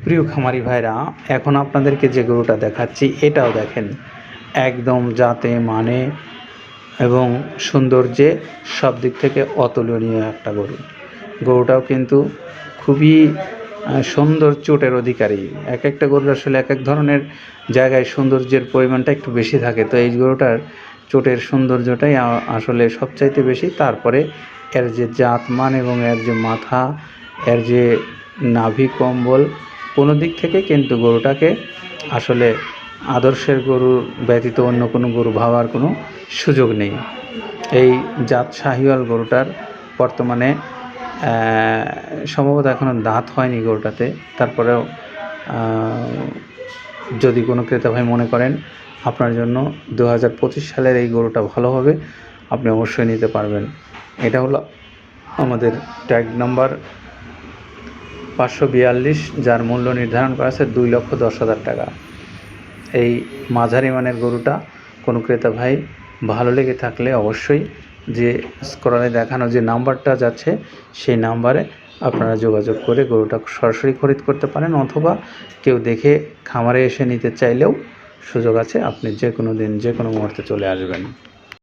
প্রিয় খামারি ভাইরা, এখন আপনাদেরকে যে গরুটা দেখাচ্ছি এটাও দেখেন একদম জাতে মানে এবং সৌন্দর্যে সব দিক থেকে অতুলনীয় একটা গরুটাও কিন্তু খুবই সুন্দর চোটের অধিকারী। এক একটা গরুর আসলে এক এক ধরনের জায়গায় সৌন্দর্যের পরিমাণটা একটু বেশি থাকে, তো এই গরুটার চোটের সৌন্দর্যটাই আসলে সবচাইতে বেশি। তারপরে এর যে জাতমান এবং এর যে মাথা, এর যে নাভি কম্বল, কোনো দিক থেকে কিন্তু গরুটাকে আসলে আদর্শের গরু ব্যতীত অন্য কোনো গরু ভাবার কোনো সুযোগ নেই। এই জাত শাহিওয়াল গরুটার বর্তমানে সম্ভবত এখনও দাঁত হয়নি গরুটাতে। তারপরেও যদি কোনো ক্রেতা ভাই মনে করেন আপনার জন্য 2025 সালের এই গরুটা ভালো হবে, আপনি অবশ্যই নিতে পারবেন। এটা হলো আমাদের ট্যাগ নাম্বার 542, যার মূল্য নির্ধারণ করা আছে 2,10,000 টাকা। এই মাঝারি মানের গরুটা কোনো ক্রেতা ভাই ভালো লেগে থাকলে অবশ্যই যে স্ক্রলে দেখানো যে নাম্বারটা যাচ্ছে সেই নাম্বারে আপনারা যোগাযোগ করে গরুটা সরাসরি খরিদ করতে পারেন, অথবা কেউ দেখে খামারে এসে নিতে চাইলেও সুযোগ আছে। আপনি যে কোনো দিন যে কোনো মুহূর্তে চলে আসবেন।